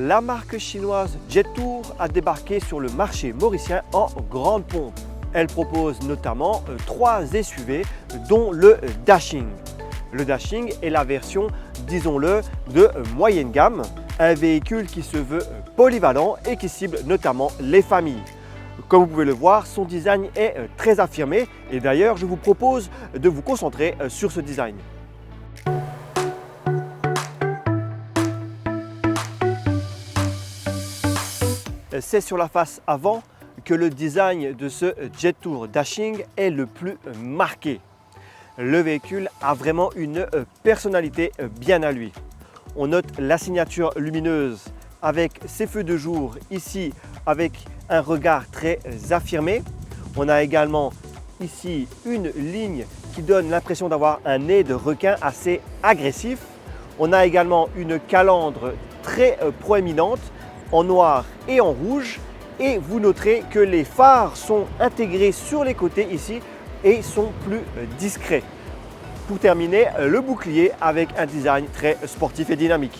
La marque chinoise Jetour a débarqué sur le marché mauricien en grande pompe. Elle propose notamment 3 SUV dont le Dashing. Le Dashing est la version, disons-le, de moyenne gamme, un véhicule qui se veut polyvalent et qui cible notamment les familles. Comme vous pouvez le voir, son design est très affirmé et d'ailleurs je vous propose de vous concentrer sur ce design. C'est sur la face avant que le design de ce Jetour Dashing est le plus marqué. Le véhicule a vraiment une personnalité bien à lui. On note la signature lumineuse avec ses feux de jour ici avec un regard très affirmé. On a également ici une ligne qui donne l'impression d'avoir un nez de requin assez agressif. On a également une calandre très proéminente en noir et en rouge et vous noterez que les phares sont intégrés sur les côtés ici et sont plus discrets. Pour terminer, le bouclier avec un design très sportif et dynamique.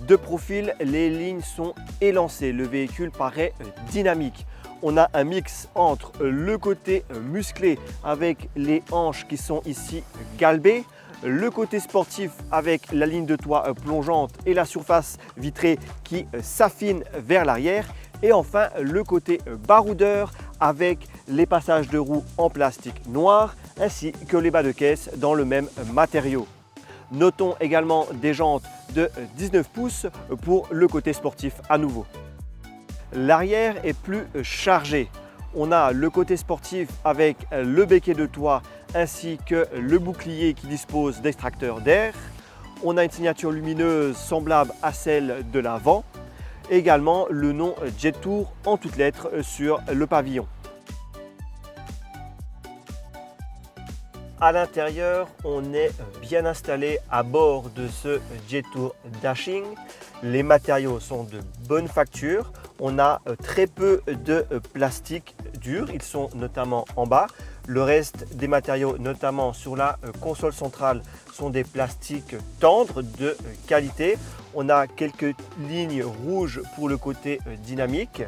De profil, les lignes sont élancées, le véhicule paraît dynamique. On a un mix entre le côté musclé avec les hanches qui sont ici galbées, le côté sportif avec la ligne de toit plongeante et la surface vitrée qui s'affine vers l'arrière et enfin le côté baroudeur avec les passages de roues en plastique noir ainsi que les bas de caisse dans le même matériau. Notons également des jantes de 19 pouces pour le côté sportif à nouveau. L'arrière est plus chargé. On a le côté sportif avec le béquet de toit ainsi que le bouclier qui dispose d'extracteurs d'air. On a une signature lumineuse semblable à celle de l'avant. Également le nom Jetour en toutes lettres sur le pavillon. À l'intérieur, on est bien installé à bord de ce Jetour Dashing. Les matériaux sont de bonne facture. On a très peu de plastique dur, ils sont notamment en bas. Le reste des matériaux, notamment sur la console centrale, sont des plastiques tendres de qualité. On a quelques lignes rouges pour le côté dynamique.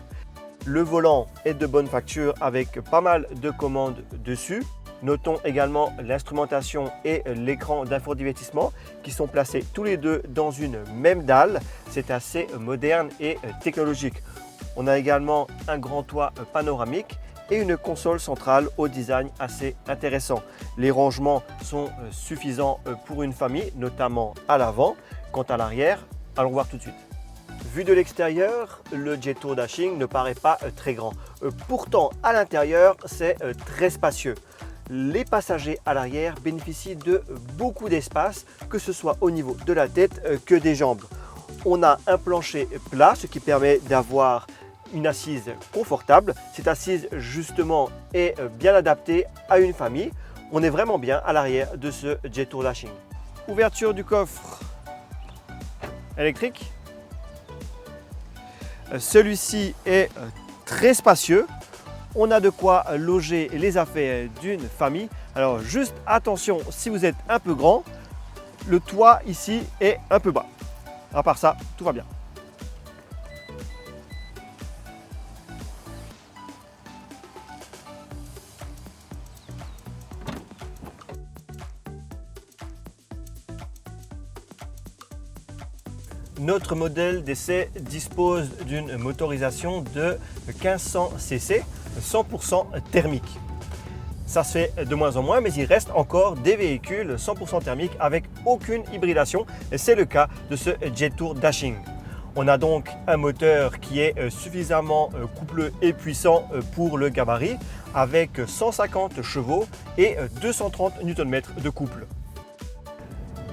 Le volant est de bonne facture avec pas mal de commandes dessus. Notons également l'instrumentation et l'écran d'infodivertissement qui sont placés tous les deux dans une même dalle. C'est assez moderne et technologique. On a également un grand toit panoramique et une console centrale au design assez intéressant. Les rangements sont suffisants pour une famille, notamment à l'avant. Quant à l'arrière, allons voir tout de suite. Vu de l'extérieur, le Jetour Dashing ne paraît pas très grand. Pourtant, à l'intérieur, c'est très spacieux. Les passagers à l'arrière bénéficient de beaucoup d'espace, que ce soit au niveau de la tête que des jambes. On a un plancher plat, ce qui permet d'avoir une assise confortable. Cette assise justement est bien adaptée à une famille. On est vraiment bien à l'arrière de ce Jetour Dashing. Ouverture du coffre électrique. Celui-ci est très spacieux. On a de quoi loger les affaires d'une famille. Alors juste attention, si vous êtes un peu grand, le toit ici est un peu bas. À part ça, tout va bien. Notre modèle d'essai dispose d'une motorisation de 1500 cc, 100% thermique. Ça se fait de moins en moins, mais il reste encore des véhicules 100% thermiques avec aucune hybridation. C'est le cas de ce Jetour Dashing. On a donc un moteur qui est suffisamment coupleux et puissant pour le gabarit avec 150 chevaux et 230 Nm de couple.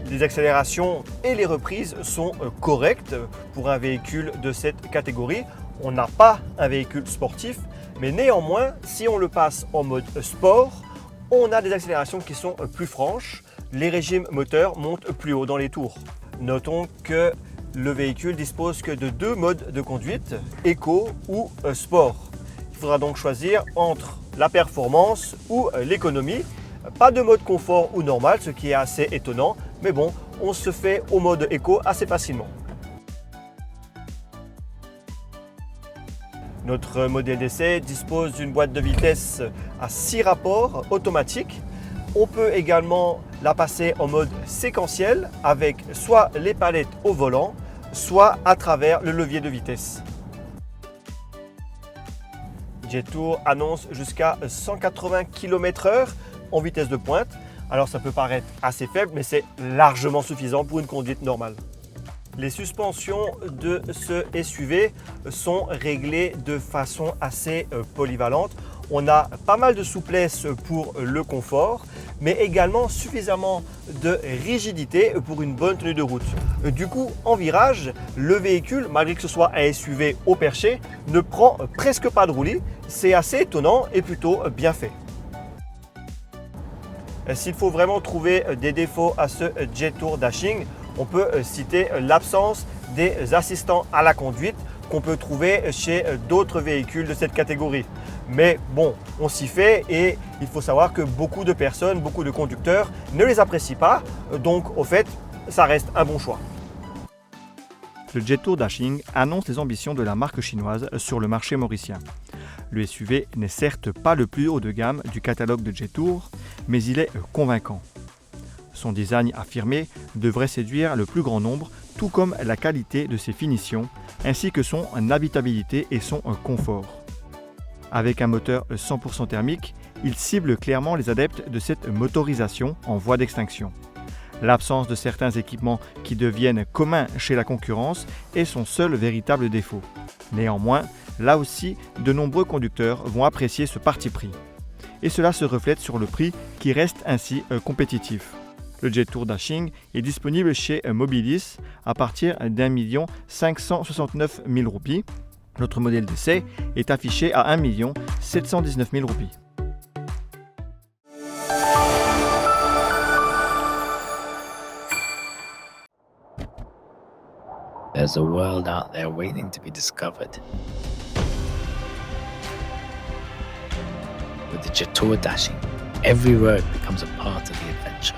Les accélérations et les reprises sont correctes pour un véhicule de cette catégorie. On n'a pas un véhicule sportif, mais néanmoins, si on le passe en mode sport, on a des accélérations qui sont plus franches. Les régimes moteurs montent plus haut dans les tours. Notons que le véhicule dispose que de 2 modes de conduite, éco ou sport. Il faudra donc choisir entre la performance ou l'économie. Pas de mode confort ou normal, ce qui est assez étonnant, mais bon, on se fait au mode éco assez facilement. Notre modèle d'essai dispose d'une boîte de vitesse à 6 rapports automatique. On peut également la passer en mode séquentiel avec soit les palettes au volant, soit à travers le levier de vitesse. Jetour annonce jusqu'à 180 km/h en vitesse de pointe. Alors ça peut paraître assez faible, mais c'est largement suffisant pour une conduite normale. Les suspensions de ce SUV sont réglées de façon assez polyvalente. On a pas mal de souplesse pour le confort, mais également suffisamment de rigidité pour une bonne tenue de route. Du coup, en virage, le véhicule, malgré que ce soit un SUV haut perché, ne prend presque pas de roulis. C'est assez étonnant et plutôt bien fait. S'il faut vraiment trouver des défauts à ce Jetour Dashing, on peut citer l'absence des assistants à la conduite qu'on peut trouver chez d'autres véhicules de cette catégorie. Mais bon, on s'y fait et il faut savoir que beaucoup de personnes, beaucoup de conducteurs ne les apprécient pas. Donc au fait, ça reste un bon choix. Le Jetour Dashing annonce les ambitions de la marque chinoise sur le marché mauricien. Le SUV n'est certes pas le plus haut de gamme du catalogue de Jetour, mais il est convaincant. Son design affirmé devrait séduire le plus grand nombre, tout comme la qualité de ses finitions, ainsi que son habitabilité et son confort. Avec un moteur 100% thermique, il cible clairement les adeptes de cette motorisation en voie d'extinction. L'absence de certains équipements qui deviennent communs chez la concurrence est son seul véritable défaut. Néanmoins, là aussi, de nombreux conducteurs vont apprécier ce parti pris. Et cela se reflète sur le prix qui reste ainsi compétitif. Le Jetour Dashing est disponible chez Mobilis à partir d'1 569 000 roupies. Notre modèle d'essai est affiché à 1 719 000 roupies. There's a world out there waiting to be discovered. With the Jetour Dashing, every road becomes a part of the adventure,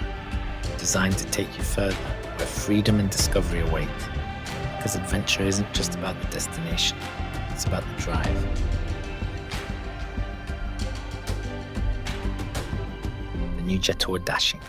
designed to take you further where freedom and discovery await. Because adventure isn't just about the destination, it's about the drive. The new Jetour Dashing.